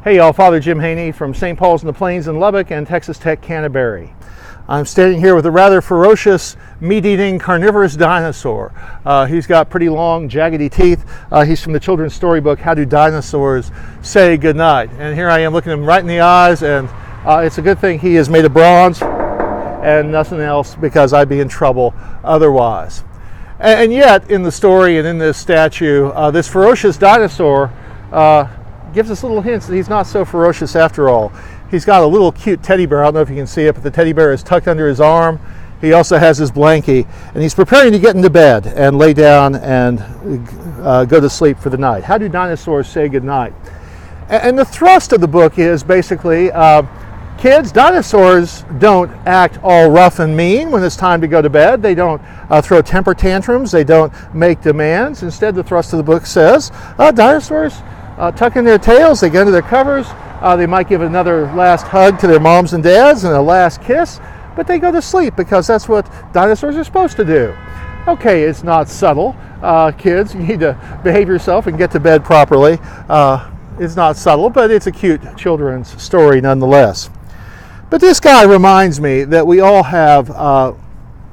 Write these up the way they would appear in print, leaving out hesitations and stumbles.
Hey y'all, Father Jim Haney from St. Paul's in the Plains in Lubbock and Texas Tech Canterbury. I'm standing here with a rather ferocious, meat-eating, carnivorous dinosaur. He's got pretty long, jaggedy teeth. He's from the children's storybook, How Do Dinosaurs Say Goodnight? And here I am looking him right in the eyes, and it's a good thing he is made of bronze and nothing else, because I'd be in trouble otherwise. And yet, in the story and in this statue, this ferocious dinosaur gives us little hints that he's not so ferocious after all. He's got a little cute teddy bear. I don't know if you can see it, but the teddy bear is tucked under his arm. He also has his blankie, and he's preparing to get into bed and lay down and go to sleep for the night. How do dinosaurs say goodnight? And the thrust of the book is basically, kids, dinosaurs don't act all rough and mean when it's time to go to bed. They don't throw temper tantrums. They don't make demands. Instead, the thrust of the book says, dinosaurs tuck in their tails, they get under their covers, they might give another last hug to their moms and dads and a last kiss, but they go to sleep because that's what dinosaurs are supposed to do. Okay, it's not subtle. Kids, you need to behave yourself and get to bed properly. It's not subtle, but it's a cute children's story nonetheless. But this guy reminds me that we all have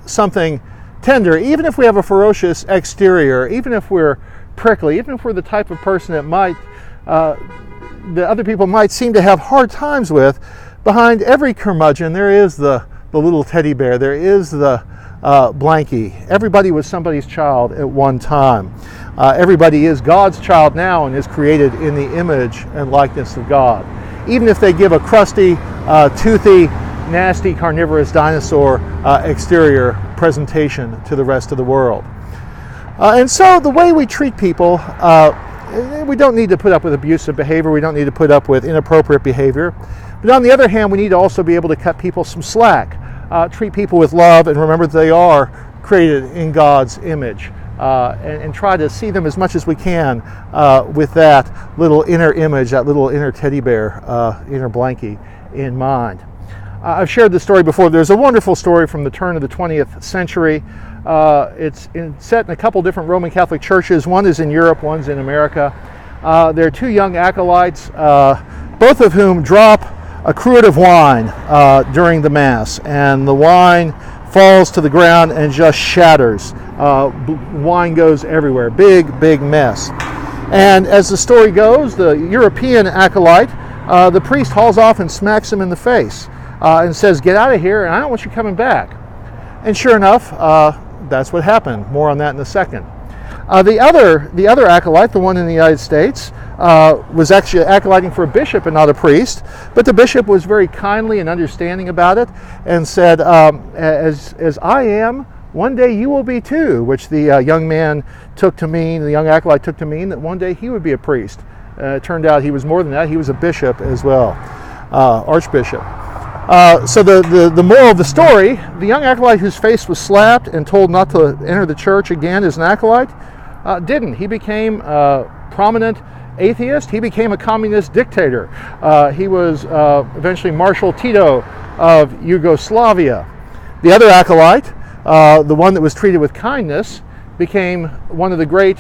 something tender, even if we have a ferocious exterior, even if we're prickly, even if we're the type of person that that other people might seem to have hard times with. Behind every curmudgeon there is the little teddy bear, there is the blankie. Everybody was somebody's child at one time. Everybody is God's child now and is created in the image and likeness of God. Even if they give a crusty, toothy, nasty, carnivorous dinosaur exterior presentation to the rest of the world. And so the way we treat people, we don't need to put up with abusive behavior. We don't need to put up with inappropriate behavior. But on the other hand, we need to also be able to cut people some slack, treat people with love, and remember that they are created in God's image, and try to see them as much as we can with that little inner image, that little inner teddy bear, inner blankie in mind. I've shared this story before. There's a wonderful story from the turn of the 20th century. It's set in a couple different Roman Catholic churches. One is in Europe, one's in America. There are two young acolytes, both of whom drop a cruet of wine during the Mass, and the wine falls to the ground and just shatters. Wine goes everywhere. Big mess. And as the story goes, the European acolyte, the priest hauls off and smacks him in the face and says, "Get out of here, and I don't want you coming back." And sure enough, that's what happened. More on that in a second. The other acolyte, the one in the United States, was actually acolyting for a bishop and not a priest. But the bishop was very kindly and understanding about it and said, as I am, one day you will be too, which the young man took to mean, the young acolyte took to mean that one day he would be a priest. It turned out he was more than that. He was a bishop as well, archbishop. So the moral of the story, the young acolyte whose face was slapped and told not to enter the church again as an acolyte, didn't. He became a prominent atheist. He became a communist dictator. He was eventually Marshal Tito of Yugoslavia. The other acolyte, the one that was treated with kindness, became one of the great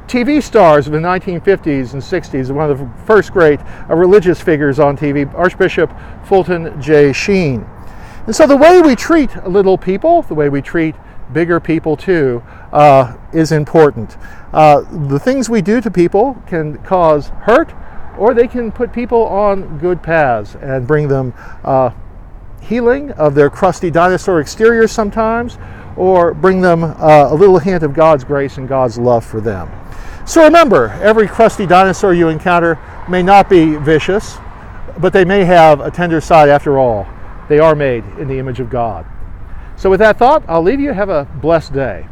TV stars of the 1950s and 60s, one of the first great religious figures on TV, Archbishop Fulton J. Sheen. And so the way we treat little people, the way we treat bigger people too, is important. The things we do to people can cause hurt, or they can put people on good paths and bring them healing of their crusty dinosaur exterior sometimes, or bring them a little hint of God's grace and God's love for them. So remember, every crusty dinosaur you encounter may not be vicious, but they may have a tender side after all. They are made in the image of God. So with that thought, I'll leave you. Have a blessed day.